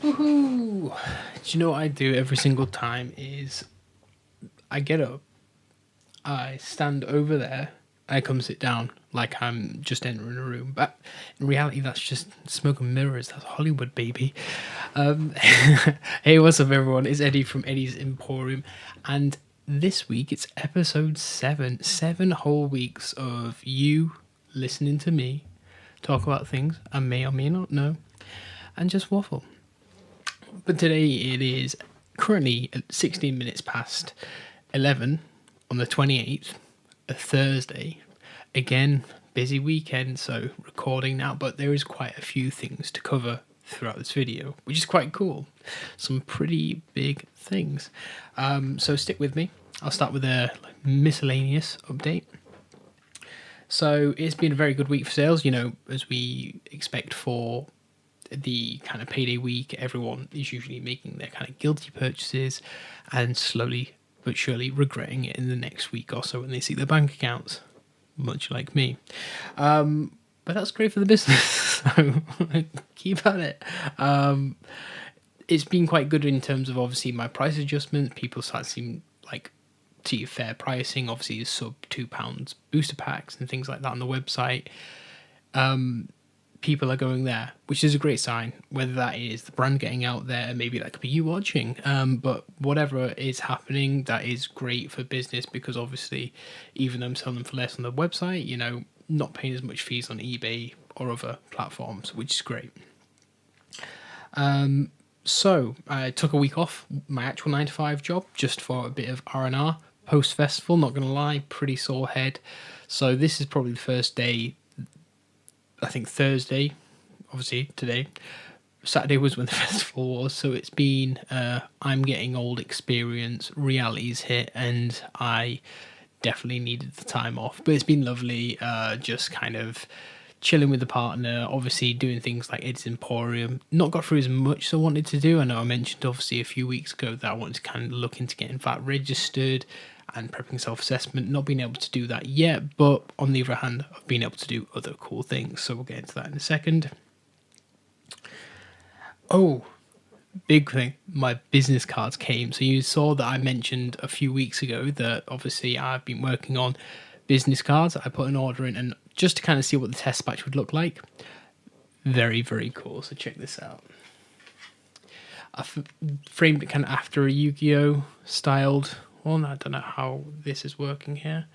Woohoo! Do you know what I do every single time is I get up, I stand over there, I come sit down like I'm just entering a room. But in reality, that's just smoke and mirrors. That's Hollywood, baby. Hey, what's up, everyone? It's Eddie from Eddy's Emporium. And this week, it's episode 7. 7 whole weeks of you listening to me talk about things I may or may not know and just waffle. But today it is currently at 16 minutes past 11 on the 28th, a Thursday. Again, busy weekend, so recording now, but there is quite a few things to cover throughout this video, which is quite cool. Some pretty big things. So stick with me. I'll start with a miscellaneous update. So it's been a very good week for sales, as we expect for the kind of payday week. Everyone is usually making their kind of guilty purchases and slowly but surely regretting it in the next week or so when they see their bank accounts, much like me. But that's great for the business, so keep at it. It's been quite good in terms of obviously my price adjustments. People start seeing like see fair pricing, obviously sub £2 booster packs and things like that on the website. People are going there, which is a great sign, whether that is the brand getting out there, maybe that could be you watching, but whatever is happening, that is great for business, because obviously even though I'm selling them for less on the website, not paying as much fees on eBay or other platforms, which is great. So I took a week off my actual 9 to 5 job just for a bit of R&R post festival. Not gonna lie, pretty sore head. So this is probably the first day. I think Thursday, obviously today, Saturday was when the festival was, so it's been I'm getting old experience, reality's hit, and I definitely needed the time off. But it's been lovely, just kind of chilling with the partner, obviously doing things like Eddy's Emporium. Not got through as much as I wanted to do. I know I mentioned obviously a few weeks ago that I wanted to kind of look into getting VAT registered and prepping self-assessment. Not being able to do that yet, but on the other hand, I've been able to do other cool things, so we'll get into that in a second. Oh, big thing, my business cards came. So you saw that I mentioned a few weeks ago that obviously I've been working on business cards. I put an order in, and just to kind of see what the test batch would look like. Very, very cool. So check this out. I framed it kind of after a Yu-Gi-Oh styled one. I don't know how this is working here.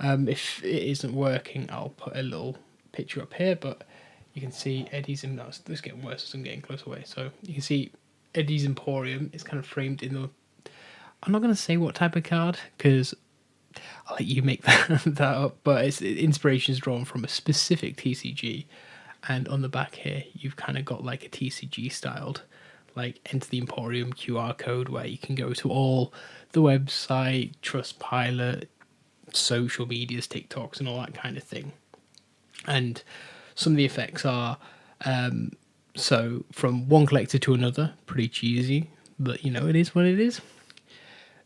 If it isn't working, I'll put a little picture up here, but you can see Eddy's in this is getting worse as I'm getting closer away. So you can see Eddy's Emporium is kind of framed in the, I'm not going to say what type of card because I'll let you make that up, but it's inspiration is drawn from a specific TCG, and on the back here you've kind of got like a TCG styled like Enter the Emporium QR code where you can go to all the website, Trustpilot, social medias, TikToks and all that kind of thing. And some of the effects are so from one collector to another, pretty cheesy, but it is what it is.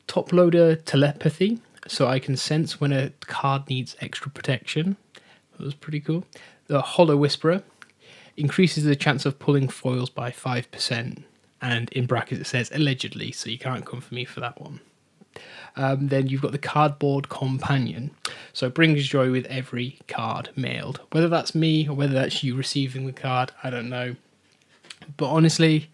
Top loader telepathy, so I can sense when a card needs extra protection. That was pretty cool. The Hollow Whisperer increases the chance of pulling foils by 5%, and in brackets it says allegedly, so you can't come for me for that one. Then you've got the Cardboard Companion, so it brings joy with every card mailed. Whether that's me or whether that's you receiving the card, I don't know. But honestly,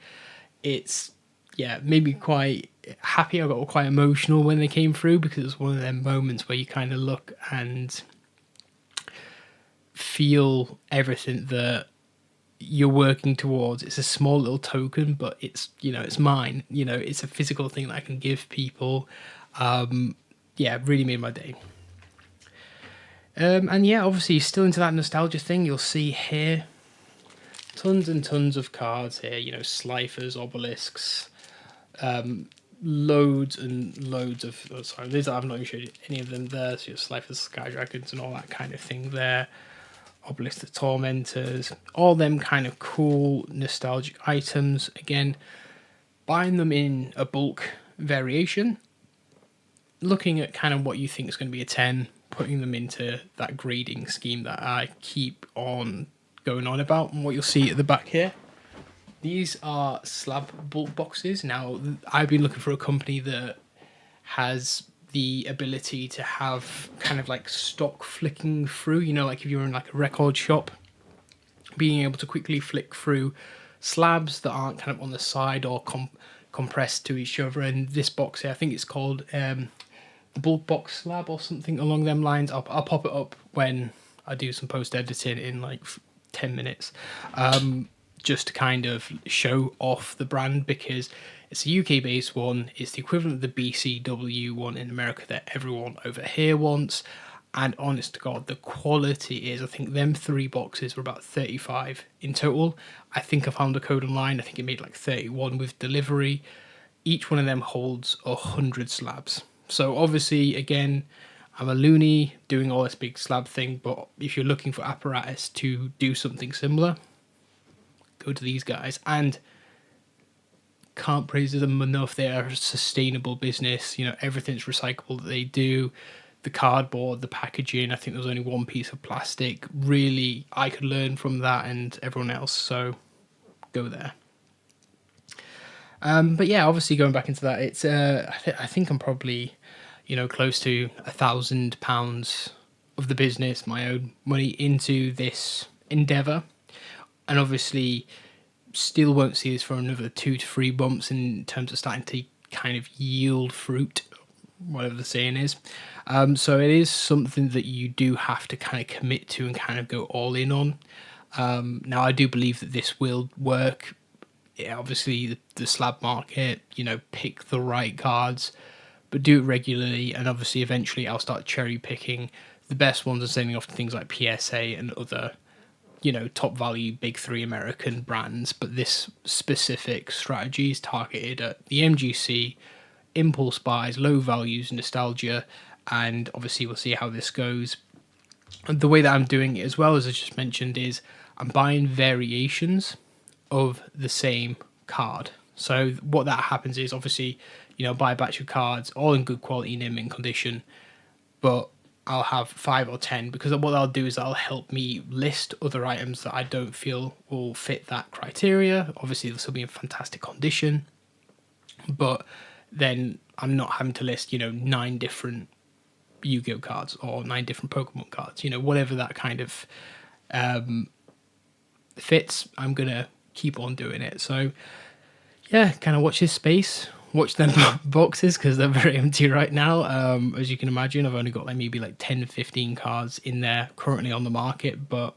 it's made me quite happy. I got quite emotional when they came through because it was one of them moments where you kind of look and feel everything that you're working towards. It's a small little token, but it's it's mine. It's a physical thing that I can give people. Really made my day. And obviously still into that nostalgia thing. You'll see here tons and tons of cards here. Slifer's, obelisks, loads and loads of. I've not even showed you any of them there. So Slifer's, Sky Dragons, and all that kind of thing there. Obelisk the Tormentors, all them kind of cool nostalgic items. Again, buying them in a bulk variation, looking at kind of what you think is going to be a 10, putting them into that grading scheme that I keep on going on about, and what you'll see at the back here. These are slab bulk boxes. Now, I've been looking for a company that has the ability to have kind of like stock flicking through, like if you're in like a record shop, being able to quickly flick through slabs that aren't kind of on the side or compressed to each other. And this box here, I think it's called the bulk box slab or something along them lines. I'll pop it up when I do some post editing in like 10 minutes, just to kind of show off the brand, because it's a UK based one. It's the equivalent of the BCW one in America that everyone over here wants. And honest to God, the quality is, I think them 3 boxes were about 35 in total. I think I found a code online. I think it made like 31 with delivery. Each one of them holds 100 slabs. So obviously, again, I'm a loony doing all this big slab thing, but if you're looking for apparatus to do something similar, go to these guys. And can't praise them enough. They are a sustainable business. Everything's recyclable that they do. The cardboard, the packaging, I think there was only one piece of plastic. Really, I could learn from that and everyone else, so go there. But yeah, obviously going back into that, it's I think I'm probably, close to £1,000 of the business, my own money, into this endeavour. And obviously still won't see this for another 2 to 3 months in terms of starting to kind of yield fruit, whatever the saying is. So it is something that you do have to kind of commit to and kind of go all in on. Now, I do believe that this will work. Yeah, obviously, the slab market, pick the right cards, but do it regularly. And obviously, eventually, I'll start cherry picking the best ones and sending off to things like PSA and other, top value big 3 American brands. But this specific strategy is targeted at the MGC, impulse buys, low values, nostalgia, and obviously we'll see how this goes. And the way that I'm doing it, as well as I just mentioned, is I'm buying variations of the same card. So what that happens is, obviously, buy a batch of cards, all in good quality and in mint condition, but I'll have 5 or 10, because what I'll do is I'll help me list other items that I don't feel will fit that criteria. Obviously, they'll still be in fantastic condition, but then I'm not having to list, 9 different Yu-Gi-Oh cards or 9 different Pokemon cards, whatever that kind of fits. I'm going to keep on doing it. So yeah, kind of watch this space, watch them boxes, because they're very empty right now. As you can imagine, I've only got maybe 10, 15 cards in there currently on the market, but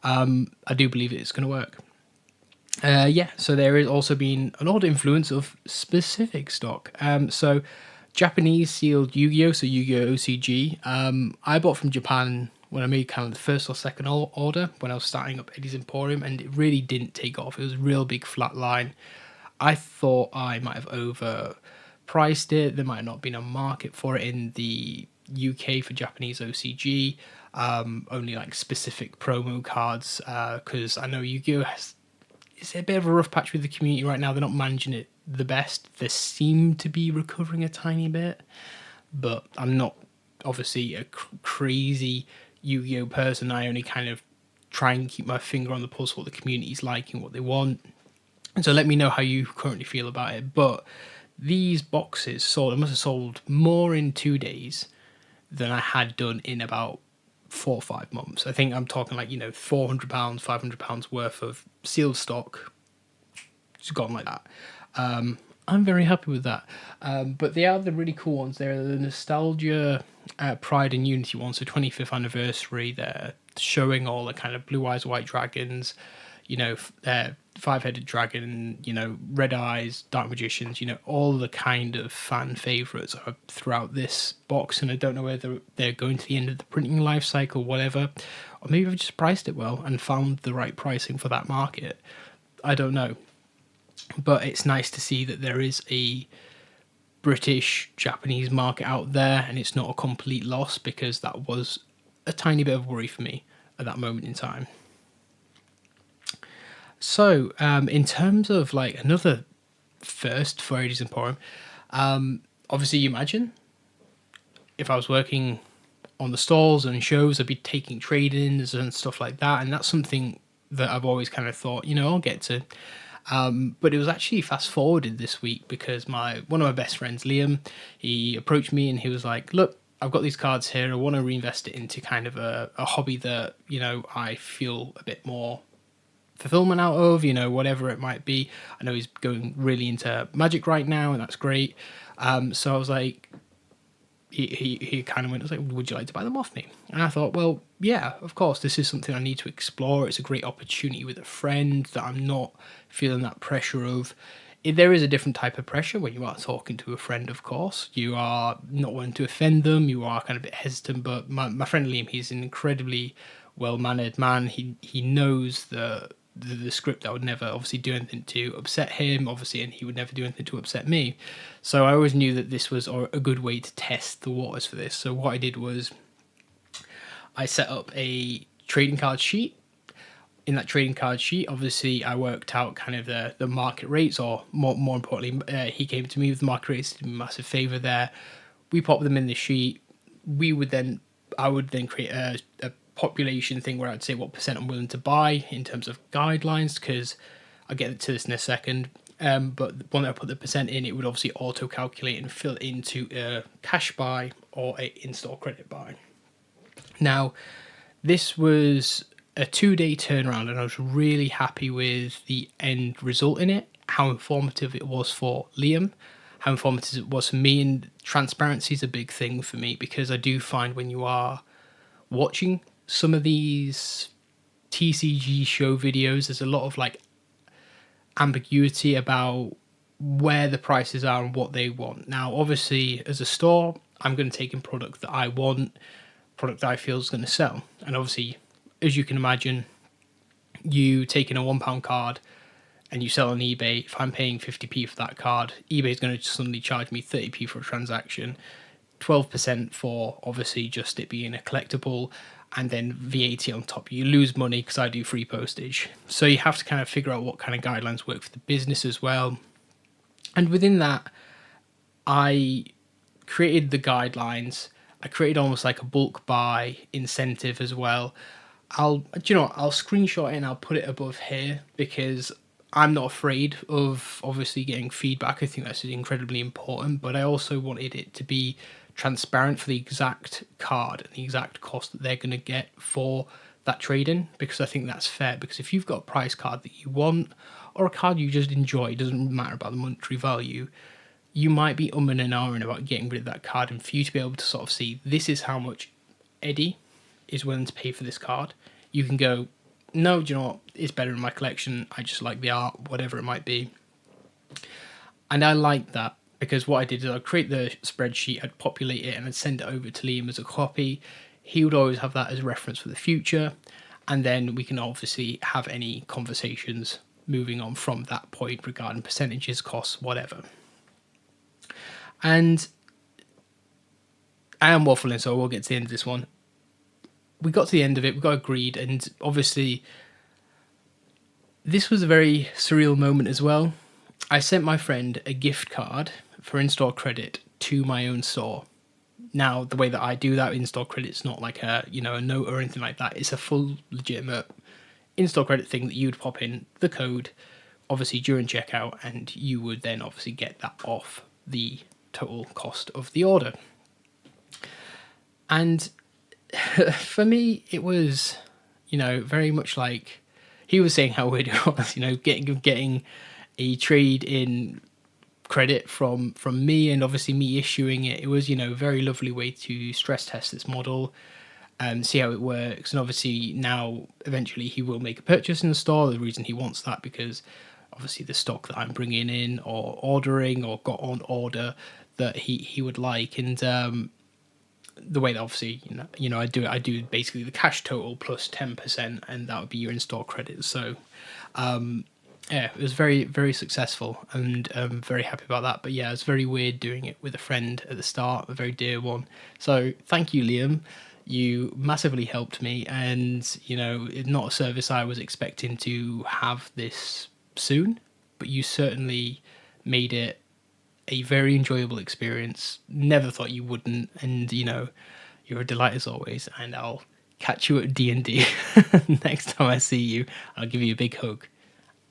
I do believe it's going to work. So there has also been an odd influence of specific stock. So Japanese sealed Yu-Gi-Oh, so Yu-Gi-Oh OCG. I bought from Japan when I made kind of the first or second order when I was starting up Eddy's Emporium, and it really didn't take off. It was a real big flat line. I thought I might have overpriced it. There might not have been a market for it in the UK for Japanese OCG. Only specific promo cards, because I know Yu-Gi-Oh it's a bit of a rough patch with the community right now. They're not managing it the best. They seem to be recovering a tiny bit, but I'm not obviously a crazy Yu-Gi-Oh person. I only kind of try and keep my finger on the pulse, what the community's liking, what they want. And so let me know how you currently feel about it. But these boxes I must have sold more in 2 days than I had done in about 4 or 5 months. I think I'm talking £400, £500 worth of sealed stock. It's gone like that. I'm very happy with that. But they are the really cool ones. They're the Nostalgia Pride and Unity ones, so 25th anniversary. They're showing all the kind of Blue Eyes White Dragons, 5-headed dragon, Red Eyes, Dark Magicians, all the kind of fan favourites are throughout this box. And I don't know whether they're going to the end of the printing life cycle, whatever, or maybe I've just priced it well and found the right pricing for that market. I don't know. But it's nice to see that there is a British Japanese market out there, and it's not a complete loss, because that was a tiny bit of worry for me at that moment in time. So in terms of another first for Eddys Emporium, obviously you imagine if I was working on the stalls and shows, I'd be taking trade-ins and stuff like that, and that's something that I've always kind of thought, I'll get to. But it was actually fast forwarded this week because one of my best friends, Liam, he approached me and he was like, "Look, I've got these cards here. I want to reinvest it into kind of a hobby that I feel a bit more fulfillment out of, whatever it might be. I know he's going really into magic right now, and that's great. So I was like, he kind of went, I was like, would you like to buy them off me? And I thought, well, yeah, of course, this is something I need to explore. It's a great opportunity with a friend that I'm not feeling that pressure of. There is a different type of pressure when you are talking to a friend, of course. You are not wanting to offend them. You are kind of a bit hesitant. But my friend Liam, he's an incredibly well-mannered man. He knows the script. I would never obviously do anything to upset him, obviously, and he would never do anything to upset me. So I always knew that this was a good way to test the waters for this. So what I did was I set up a trading card sheet. In that trading card sheet, obviously, I worked out kind of the market rates, or more importantly, he came to me with the market rates, did me a massive favor there. We popped them in the sheet. I would then create a population thing where I'd say what percent I'm willing to buy in terms of guidelines, because I'll get to this in a second. But when I put the percent in, it would obviously auto calculate and fill it into a cash buy or a in-store credit buy. Now, this was a 2-day turnaround, and I was really happy with the end result in it, how informative it was for Liam, how informative it was for me, and transparency is a big thing for me, because I do find when you are watching some of these TCG show videos, there's a lot of like ambiguity about where the prices are and what they want. Now, obviously, as a store, I'm going to take in product that I want, product that I feel is going to sell. And obviously, as you can imagine, you take in a £1 card and you sell on eBay. If I'm paying 50p for that card, eBay is going to suddenly charge me 30p for a transaction, 12% for obviously just it being a collectible, and then VAT on top. You lose money because I do free postage. So you have to kind of figure out what kind of guidelines work for the business as well. And within that, I created the guidelines. I created almost like a bulk buy incentive as well. I'll screenshot it and I'll put it above here, because I'm not afraid of obviously getting feedback. I think that's incredibly important, but I also wanted it to be transparent for the exact card and the exact cost that they're going to get for that trade-in, because I think that's fair. Because if you've got a price card that you want, or a card you just enjoy, it doesn't matter about the monetary value, you might be umming and ahhing about getting rid of that card, and for you to be able to sort of see, this is how much Eddy is willing to pay for this card, you can go, no, do you know what, it's better in my collection, I just like the art, whatever it might be. And I like that, because what I did is I'd create the spreadsheet, I'd populate it, and I'd send it over to Liam as a copy. He would always have that as reference for the future, and then we can obviously have any conversations moving on from that point regarding percentages, costs, whatever. And I am waffling, so we'll get to the end of this one. We got to the end of it, we got agreed, and obviously this was a very surreal moment as well. I sent my friend a gift card for in-store credit to my own store. Now, the way that I do that in-store credit, it's not like a note or anything like that. It's a full legitimate in-store credit thing that you'd pop in the code, obviously during checkout, and you would then obviously get that off the total cost of the order. And for me, it was, very much like he was saying how weird it was, getting a trade in credit from me, and obviously me issuing it. It was, a very lovely way to stress test this model and see how it works. And obviously now, eventually, he will make a purchase in the store. The reason he wants that, because obviously the stock that I'm bringing in or ordering or got on order that he would like. And the way that obviously, I do basically the cash total plus 10%, and that would be your in-store credit. So, yeah, it was very, very successful, and I'm very happy about that. But yeah, it's very weird doing it with a friend at the start, a very dear one. So thank you, Liam. You massively helped me, and, it's not a service I was expecting to have this soon, but you certainly made it a very enjoyable experience. Never thought you wouldn't, and you're a delight as always. And I'll catch you at D&D next time I see you. I'll give you a big hug.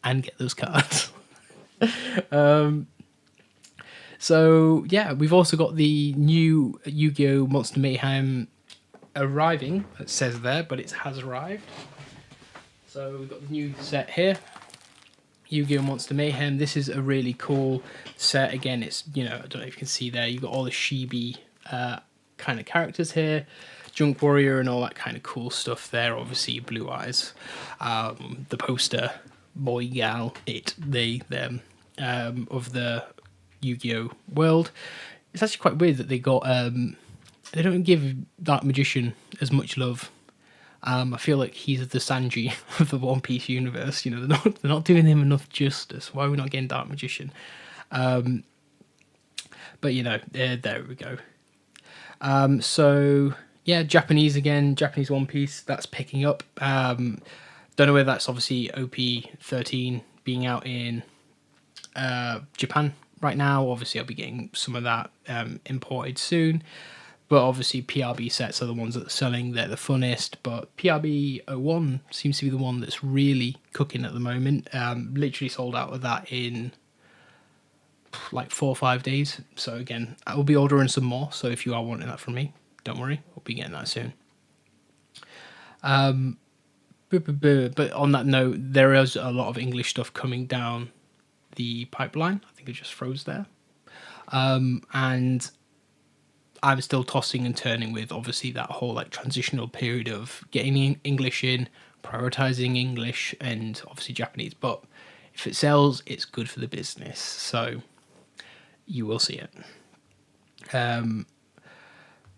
and get those cards. So yeah, we've also got the new Yu-Gi-Oh! Monster Mayhem arriving. It says there, but it has arrived. So we've got the new set here, Yu-Gi-Oh! Monster Mayhem. This is a really cool set. Again, it's, I don't know if you can see there, you've got all the chibi kind of characters here, Junk Warrior and all that kind of cool stuff there. Obviously, Blue Eyes, the poster, boy, gal, it, they, them, of the Yu-Gi-Oh! World. It's actually quite weird that they got, they don't give Dark Magician as much love. I feel like he's the Sanji of the One Piece universe. They're not doing him enough justice. Why are we not getting Dark Magician? But there we go. So yeah, Japanese again, Japanese One Piece, that's picking up. Don't know whether that's obviously OP13 being out in Japan right now. Obviously, I'll be getting some of that imported soon. But obviously, PRB sets are the ones that are selling. They're the funnest. But PRB 01 seems to be the one that's really cooking at the moment. Literally sold out of that in like 4 or 5 days. So again, I will be ordering some more. So if you are wanting that from me, don't worry, I'll be getting that soon. But on that note, there is a lot of English stuff coming down the pipeline. I think it just froze there. And I'm still tossing and turning with obviously that whole like transitional period of getting English in, prioritizing English, and obviously Japanese. But if it sells, it's good for the business. So you will see it.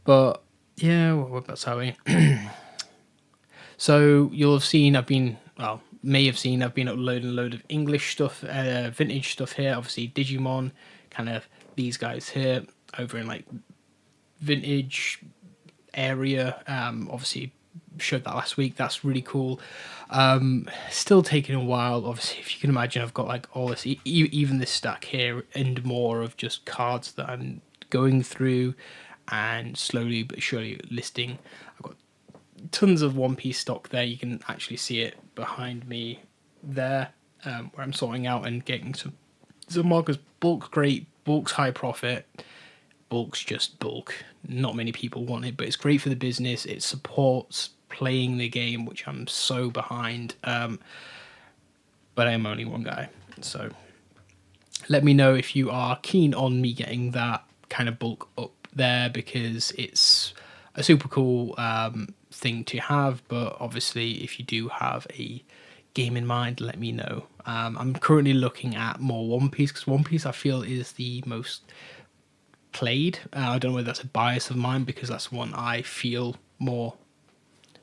But yeah, that's how we. So you'll have seen I've been uploading a load of English stuff, vintage stuff here. Obviously Digimon, kind of these guys here over in like vintage area. Obviously showed that last week. That's really cool. Still taking a while. Obviously, if you can imagine, I've got like all this, even this stack here and more of just cards that I'm going through and slowly but surely listing. I've got tons of One Piece stock there. You can actually see it behind me there, where I'm sorting out and getting some markers. Bulk great, bulk's high profit, bulk's just bulk. Not many people want it, but it's great for the business. It supports playing the game, which I'm so behind. But I am only one guy, so let me know if you are keen on me getting that kind of bulk up there, because it's a super cool thing to have. But obviously, if you do have a game in mind, let me know. I'm currently looking at more One Piece, because One Piece I feel is the most played. I don't know whether that's a bias of mine, because that's one I feel more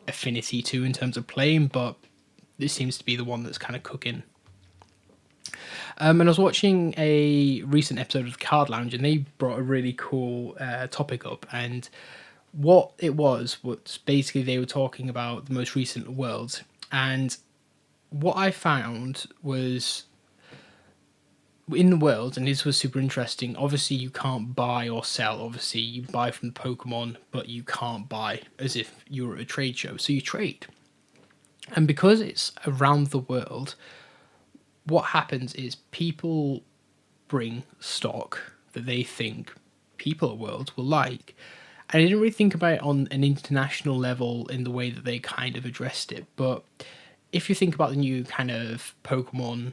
affinity to in terms of playing, but this seems to be the one that's kind of cooking. And I was watching a recent episode of the Card Lounge, and they brought a really cool topic up. And what it was basically they were talking about the most recent worlds. And what I found was in the world, and this was super interesting, obviously you can't buy or sell. Obviously you buy from the Pokemon, but you can't buy as if you were at a trade show. So you trade. And because it's around the world, what happens is people bring stock that they think people at Worlds will like. And I didn't really think about it on an international level in the way that they kind of addressed it. But if you think about the new kind of Pokemon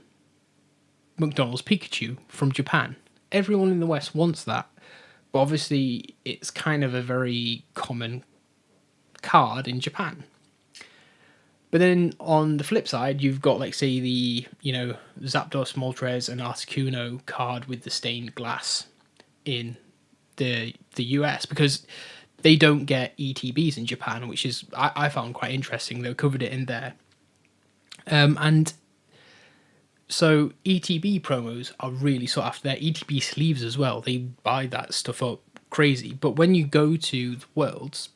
McDonald's Pikachu from Japan, everyone in the West wants that. But obviously, it's kind of a very common card in Japan. But then on the flip side, you've got, like, say, the, Zapdos, Moltres, and Articuno card with the stained glass in the US, because they don't get ETBs in Japan, which is I found quite interesting. They covered it in there. And so ETB promos are really sought after. Their ETB sleeves as well. They buy that stuff up crazy. But when you go to the Worlds,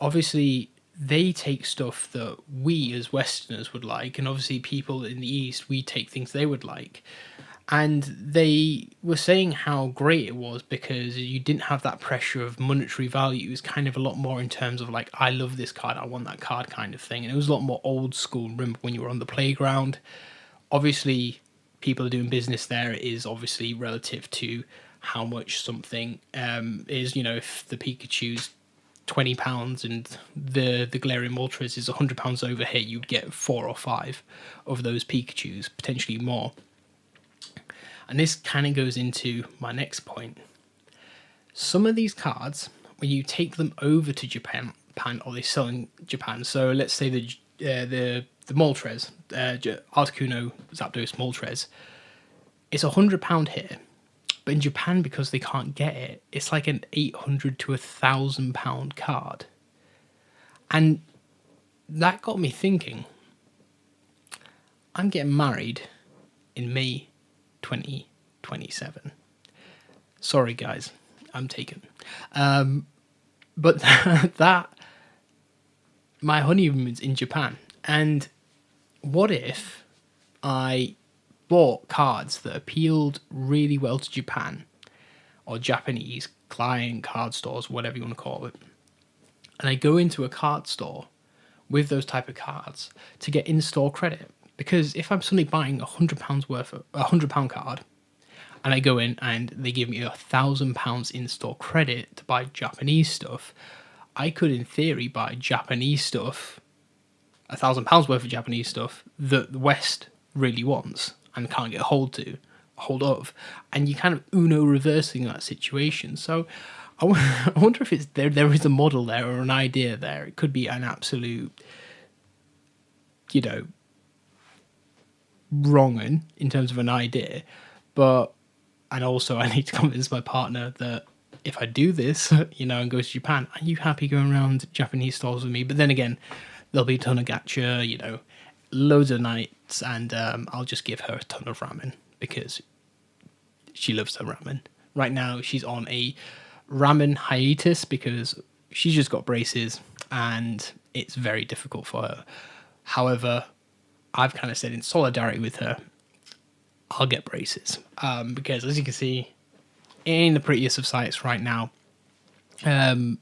obviously they take stuff that we as Westerners would like, and obviously people in the East, we take things they would like. And they were saying how great it was because you didn't have that pressure of monetary value. It was kind of a lot more in terms of like, I love this card, I want that card kind of thing. And it was a lot more old school. Remember when you were on the playground, Obviously, people are doing business there is obviously relative to how much something is. You know, if the Pikachu's £20 and the Galarian Moltres is £100 over here, you'd get 4 or 5 of those Pikachus, potentially more. And this kind of goes into my next point. Some of these cards, when you take them over to Japan, or they sell in Japan. So let's say the Moltres, Articuno Zapdos Moltres, it's £100 here, but in Japan, because they can't get it, it's like an £800 to £1,000 card, and that got me thinking. I'm getting married in May 2027. Sorry, guys, I'm taken. But that my honeymoon's in Japan, and what if I bought cards that appealed really well to Japan or Japanese client card stores, whatever you want to call it, and I go into a card store with those type of cards to get in-store credit? Because if I'm suddenly buying £100 worth of £100 card, and I go in and they give me £1,000 in-store credit to buy Japanese stuff, I could, in theory, buy Japanese stuff, £1,000 worth of Japanese stuff that the West really wants and can't get hold of, and you kind of Uno reversing that situation. So I wonder if it's there is a model there or an idea there. It could be an absolute, wrong in terms of an idea, but. And also, I need to convince my partner that if I do this, and go to Japan, are you happy going around Japanese stores with me? But then again, there'll be a ton of gacha, loads of nights, and I'll just give her a ton of ramen because she loves her ramen. Right now, she's on a ramen hiatus because she's just got braces and it's very difficult for her. However, I've kind of said in solidarity with her, I'll get braces because, as you can see, it ain't the prettiest of sights right now. But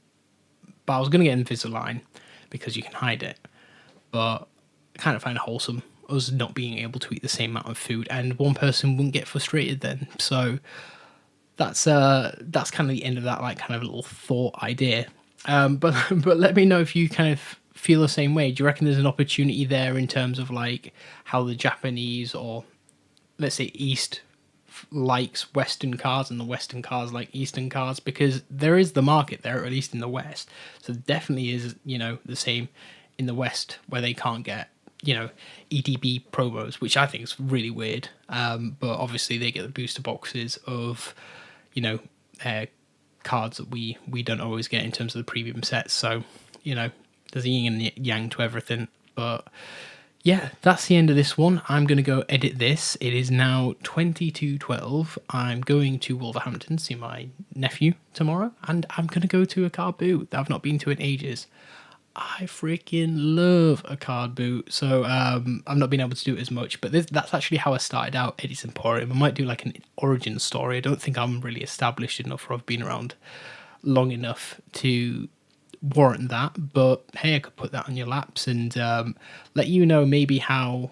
I was going to get Invisalign because you can hide it. But I kind of find it wholesome us not being able to eat the same amount of food, and one person wouldn't get frustrated then. So that's kind of the end of that kind of little thought idea. But let me know if you kind of feel the same way. Do you reckon there's an opportunity there in terms of how the Japanese, or let's say East, likes Western cars and the Western cars like Eastern cars? Because there is the market there, or at least in the West. So definitely is, the same in the West where they can't get, EDB promos, which I think is really weird. But obviously they get the booster boxes of, cards that we don't always get in terms of the premium sets. So, there's a yin and yang to everything. But yeah, that's the end of this one. I'm going to go edit this. It is now 22:12. I'm going to Wolverhampton to see my nephew tomorrow, and I'm going to go to a card boot that I've not been to in ages. I freaking love a card boot, so I've not been able to do it as much, but that's actually how I started out Eddy's Emporium. I might do an origin story. I don't think I'm really established enough, or I've been around long enough to warrant that, but hey, I could put that on your laps and let you know maybe how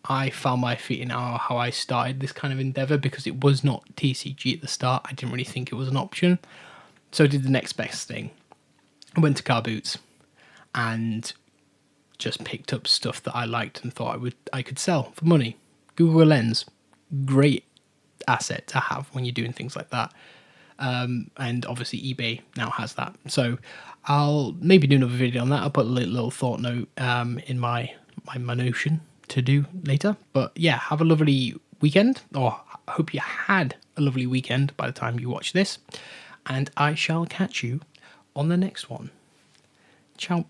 I found my feet in how I started this kind of endeavor, because it was not TCG at the start. I didn't really think it was an option, so I did the next best thing. I went to car boots and just picked up stuff that I liked and thought I could sell for money. Google Lens, great asset to have when you're doing things like that. And obviously eBay now has that. So I'll maybe do another video on that. I'll put a little thought note in my notion to do later. But yeah, have a lovely weekend, or I hope you had a lovely weekend by the time you watch this. And I shall catch you on the next one. Ciao.